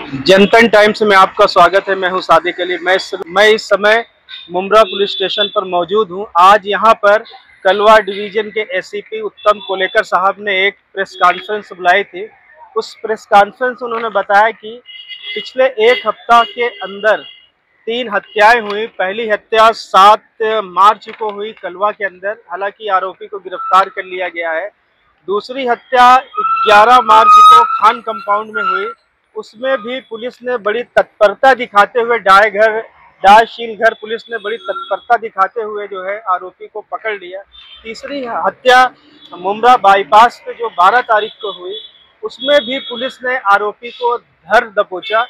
जनतन times में आपका स्वागत है। मैं हूं सादिक अली। मैं इस समय मुमरा पुलिस स्टेशन पर मौजूद हूं। आज यहां पर कलवा डिवीजन के एसीपी उत्तम कोलेकर साहब ने एक प्रेस कॉन्फ्रेंस बुलाई थी। उस प्रेस कॉन्फ्रेंस में उन्होंने बताया कि पिछले एक हफ्ता के अंदर 3 हत्याएं हुई। पहली हत्या 7 मार्च को हुई कलवा के अंदर, हालांकि आरोपी को गिरफ्तार कर लिया गया है। दूसरी हत्या 11 मार्च को खान कंपाउंड में हुई। उसमें भी पुलिस ने बड़ी तत्परता दिखाते हुए डायशील घर पुलिस ने बड़ी तत्परता दिखाते हुए जो है आरोपी को पकड़ लिया। तीसरी हत्या मुमरा बाईपास पे जो 12 तारीख को हुई, उसमें भी पुलिस ने आरोपी को धर दबोचा।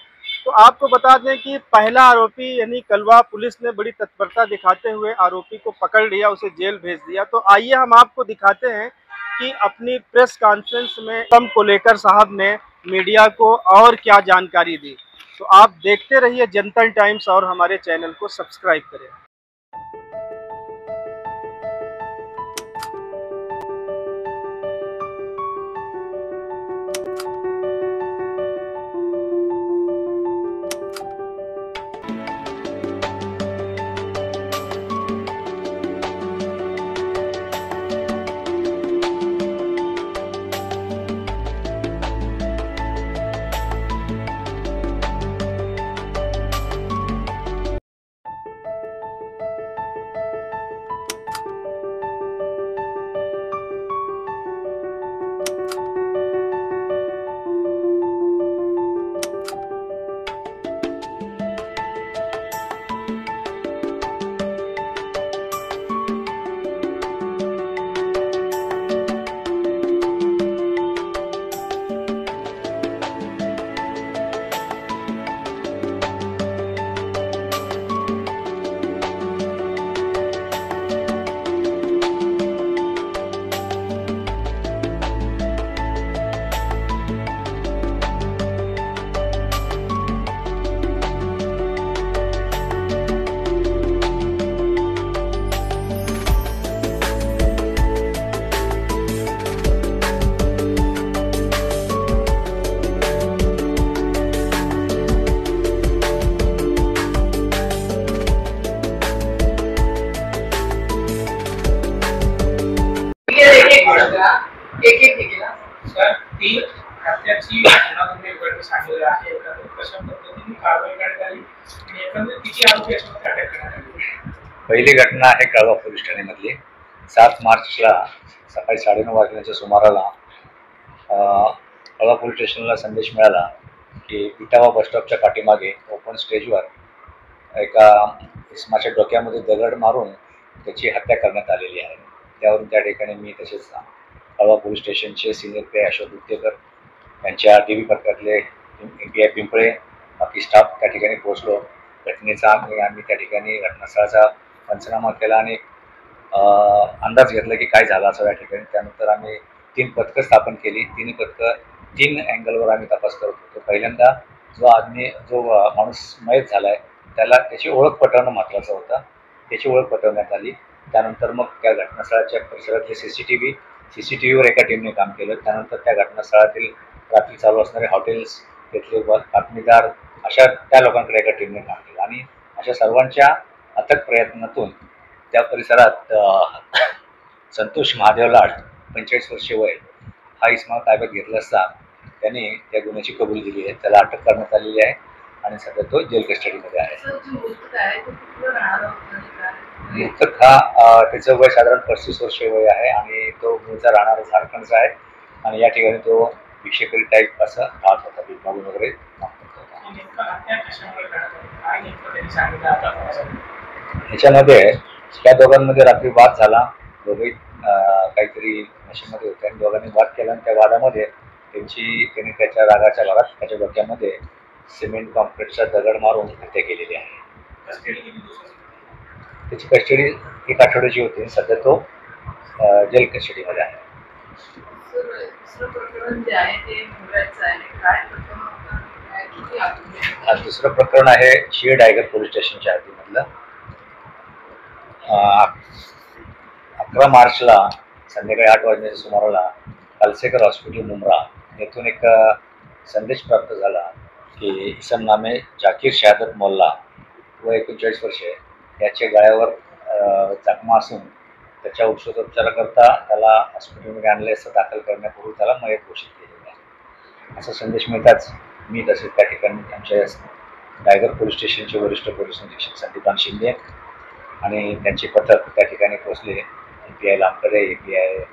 तो आपको बता दें कि पहला आरोपी यानी कलवा पुलिस ने बड़ी तत्परता दिखाते हुए आरोपी को पकड़ लिया, उसे जेल भेज दिया। तो आइए हम आपको दिखाते हैं कि अपनी प्रेस कॉन्फ्रेंस में उत्तम कोलेकर साहब ने मीडिया को और क्या जानकारी दी। तो आप देखते रहिए जनतन टाइम्स और हमारे चैनल को सब्सक्राइब करें। सर, 3 हत्याची घटना तुम्ही उघडकीस सांगितली आहे. एकंदरीत कशा पद्धतीने कारवाई करण्यात आली आणि एकंदरीत किती आरोपी याच्यामध्ये अटक करण्यात आले? पहिली घटना आहे कळवा पोलीस ठाण्यामधली. 7 मार्चला सकाळी 9:30 वाजण्याच्या सुमाराला कळवा पोलीस स्टेशनला संदेश मिळाला की इटावा बस स्टॉपच्या पाठीमागे ओपन स्टेजवर एका इसमाच्या डोक्यामध्ये दगड मारून त्याची हत्या करण्यात आलेली आहे. त्यावरून त्या ठिकाणी मी तसेच कळवा पोलीस स्टेशनचे सिनियर पी अशोक गुप्तेकर यांच्या टी व्ही पथकातले PI पिंपळे बाकी स्टाफ त्या ठिकाणी पोहोचलो. घटनेचा आम्ही त्या ठिकाणी घटनास्थळाचा पंचनामा केला आणि अंदाज घेतला की काय झालं असं या ठिकाणी. त्यानंतर आम्ही 3 पथकं स्थापन केली. 3 पथकं 3 अँगलवर आम्ही तपास करत होतो. पहिल्यांदा जो माणूस मयत झाला आहे त्याला त्याची ओळख पटवणं महत्त्वाचं होतं. त्याची ओळख पटवण्यात आली. त्यानंतर मग त्या घटनास्थळाच्या परिसरातले CCTVवर एका टीमने काम केलं. त्यानंतर त्या घटनास्थळातील रात्री चालू असणारे हॉटेल्स, तिथले बातमीदार अशा त्या लोकांकडे एका टीमने काम केलं आणि अशा सर्वांच्या अथक प्रयत्नातून त्या परिसरात संतोष महादेव लाड 45 वर्षे वय हा इसमा ताब्यात घेतला असता त्यांनी त्या गुन्ह्याची कबुली दिली आहे. त्याला अटक करण्यात आलेली आहे आणि सध्या तो जेल कस्टडीमध्ये आहे. मृतक हा त्याचं वय साधारण 35 वर्षे वय आहे आणि तो मूळचा राहणारा झारखंडचा आहे आणि या ठिकाणी तो भिक्षेकरी टाईप असं राहत होता. भीकमागून वगैरे ह्याच्यामध्ये त्या दोघांमध्ये रात्री वाद झाला. दोघे काहीतरी नशेमध्ये होते आणि दोघांनी वाद केला आणि त्या वादामध्ये त्यांनी त्याच्या रागाच्या भागात त्याच्या डोक्यामध्ये सिमेंट कॉन्क्रीटचा दगड मारून हत्या केलेली आहे. त्याची कस्टडी 1 आठवड्याची होती. सध्या तो जेल कस्टडीमध्ये आहे. दुसरं प्रकरण आहे शीळ डायगर पोलीस स्टेशनच्या हद्दीमधलं. 11 मार्चला संध्याकाळी 8 वाजण्याच्या सुमाराला कालसेकर हॉस्पिटल मुंब्रा येथून एक संदेश प्राप्त झाला की इसम नामे जाकीर शहादत मोल्ला व 39 वर्षे याच्या गळ्यावर जखमा असून त्याच्या औषधोपचाराकरता त्याला हॉस्पिटलमध्ये आणले असता दाखल करण्यापूर्वी त्याला मयत घोषित केलेलं आहे. असा संदेश मिळताच मी तसेच त्या ठिकाणी आमच्या रायगड पोलीस स्टेशनचे वरिष्ठ पोलीस निरीक्षक संदीपान शिंदे आणि त्यांचे पथक त्या ठिकाणी पोहोचले. API लांबकडे, API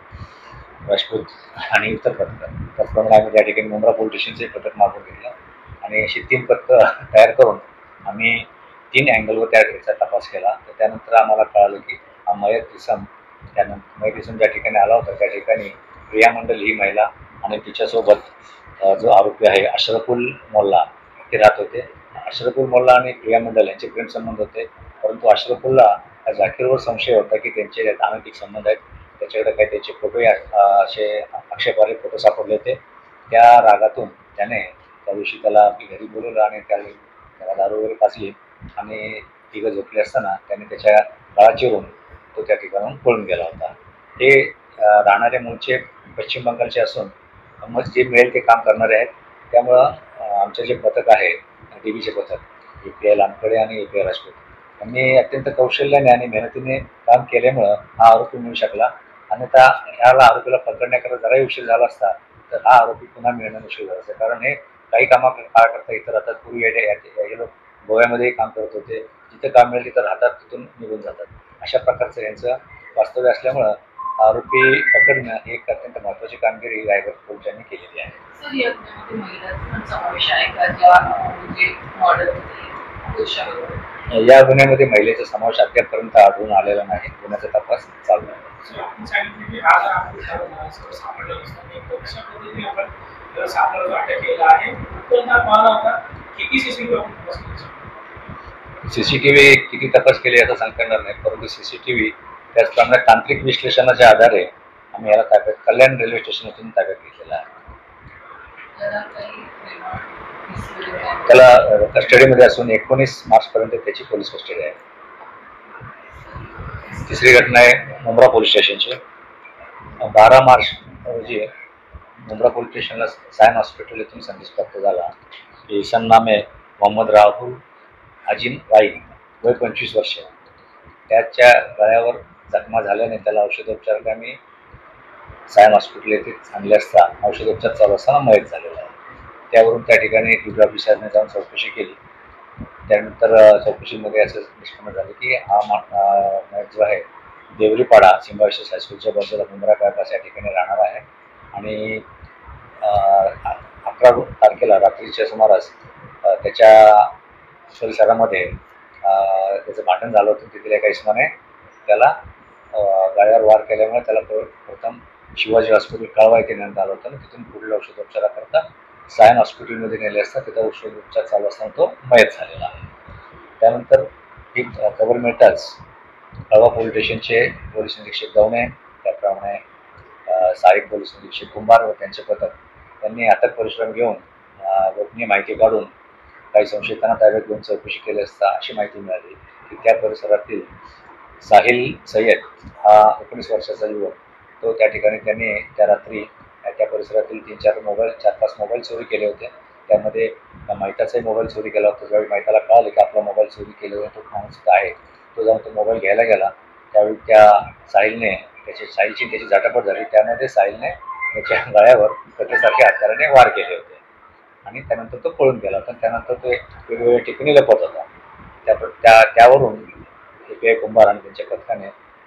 राजपूत आणि इतर पथकं. त्याचप्रमाणे आम्ही त्या ठिकाणी मुंब्रा पोलीस स्टेशनचे पथक मागून घेतलं आणि अशी 3 पथकं तयार करून आम्ही 3 अँगलवर त्याचा तपास केला. तर त्यानंतर आम्हाला कळालं की हा मयत इसम ज्या ठिकाणी आला होता त्या ठिकाणी प्रिया मंडल ही महिला आणि तिच्यासोबत जो आरोपी आहे अशरफुल मोल्ला ते राहत होते. अशरफुल मोल्ला आणि प्रिया मंडल यांचे प्रेमसंबंध होते, परंतु अशरफुल्ला जाकीरवर संशय होता की त्यांचे अनैतिक संबंध आहेत. त्याच्याकडे काही त्याचे फोटो असे आक्षेपार्ह फोटो सापडले होते. त्या रागातून त्याने त्या दिवशी त्याला घरी बोलवलं आणि त्याला दारू वगैरे पाजली आणि तिघं झोपले असताना त्याने त्याच्या गळा चिरून तो त्या ठिकाणाहून पळून गेला होता. हे राहणारे मूळचे पश्चिम बंगालचे असून मग जे मिळेल ते काम करणारे आहेत. त्यामुळं आमचे जे पथक आहे DBचे पथक API लांबकडे आणि API राजपूत यांनी अत्यंत कौशल्याने आणि मेहनतीने काम केल्यामुळं हा आरोपी मिळू शकला. अन्यथा ह्याला आरोपीला पकडण्याकरता जराही उशीर झाला असता तर हा आरोपी पुन्हा मिळणं मुश्किल झालं असतं. कारण हे काही काळाकरता इतर राहतात. पूर्वी हे लोक गोव्यामध्येही काम करत होते. जिथं काम मिळेल तिथं राहतात, तिथून निघून जातात. अशा प्रकारचं यांचं वास्तव्य असल्यामुळं आरोपी पकडणं ही एक अत्यंत महत्त्वाची कामगिरी रायगड पोलिसांनी केलेली आहे. सर, या गुन्ह्यामध्ये महिलांचा पण समावेश आहे का, ज्या म्हणजे मॉडेल या गुन्ह्यामध्ये महिलेचा समावेश अद्यापपर्यंत आढळून आलेला नाही. गुन्ह्याचा तपास चालू आहे. आपण सांगितलं की हा जर आपण सापडलं नसतं नेमकं कशा पद्धतीने आपण सापडलं अटक केला आहे, उत्पन्न पाहला होता किती CCTV आपण तपास करू शकतो? CCTV किती तपास केले याचा सांगता येणार नाही, परंतु CCTV त्याचप्रमाणे तांत्रिक विश्लेषणाच्या आधारे आम्ही याला ताब्यात कल्याण रेल्वे स्टेशनमधून ताब्यात घेतलेला आहे. त्याला कस्टडीमध्ये असून 19 मार्चपर्यंत त्याची पोलीस कस्टडी आहे. तिसरी घटना आहे मुंब्रा पोलीस स्टेशनची. 12 मार्च रोजी मुंब्रा पोलीस स्टेशनला सायन हॉस्पिटल येथून संदेश प्राप्त झाला की इसम नामे मोहम्मद राहुल अजिम वाई वय 25 वर्ष त्याच्या गळ्यावर जखमा झाल्याने त्याला औषधोपचाराने सायन हॉस्पिटल येथे आणले असता औषधोपचार चालू असताना मयत झालेला आहे. त्यावरून त्या ठिकाणी ड्युटी ऑफिसरने जाऊन चौकशी केली. त्यानंतर चौकशीमध्ये असं निष्पन्न झालं की हा मयत जो आहे देवरीपाडा सिम्बाविशेष हायस्कूलच्या बाजूला मुंब्रा बायपास या ठिकाणी राहणार आहे आणि 11 तारखेला रात्रीच्या सुमारास त्याच्या परिसरामध्ये त्याचं भांडण झालं होतं. तिथल्या एका इसमाने त्याला गाड्यावर वार केल्यामुळे त्याला प्रथम शिवाजी हॉस्पिटल कळवा येथे नेण्यात आलं होतं आणि तिथून पुढील औषधोपचाराकरता सायन हॉस्पिटलमध्ये नेले असता तिथं औषधोपचार चालू असताना तो मयत झालेला आहे. त्यानंतर ही खबर मिळताच कळवा पोलीस स्टेशनचे पोलीस निरीक्षक दवणे, त्याप्रमाणे सहाय्यक पोलीस निरीक्षक कुंभार व त्यांचे पथक त्यांनी अथक परिश्रम घेऊन गोपनीय माहिती काढून काही संशयितांना ताब्यात घेऊन चौकशी केली असता अशी माहिती मिळाली की त्या परिसरातील साहिल सय्यद हा 19 वर्षाचा युवक तो त्या ठिकाणी त्यांनी त्या रात्री त्या परिसरातील 4-5 मोबाईल चोरी केले होते. त्यामध्ये माहिताचाही मोबाईल चोरी केला होता. ज्यावेळी माहिताला कळाले की आपला मोबाईल चोरी केलेला तो माणूस आहे, तो जाऊन तो मोबाईल घ्यायला गेला. त्यावेळी त्या साहिलची त्याची झाटापट झाली. त्यामध्ये साहिलने त्याच्या गळ्यावर कथेसारख्या हत्याराने वार केले होते आणि त्यानंतर तो पळून गेला होता. त्यानंतर तो वेगवेगळ्या ठिकाणी लपत होता. त्यावरून API कुंभार आणि त्यांच्या पथकाने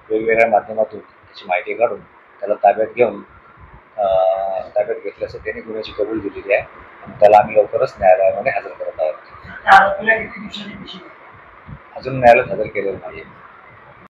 वेगवेगळ्या माध्यमातून त्याची माहिती काढून त्याला ताब्यात घेतल्याचं त्यांनी गुन्ह्याची कबूल दिलेली आहे आणि त्याला आम्ही लवकरच न्यायालयामध्ये हजर करत आहोत. अजून न्यायालयात हजर केलेलं नाही.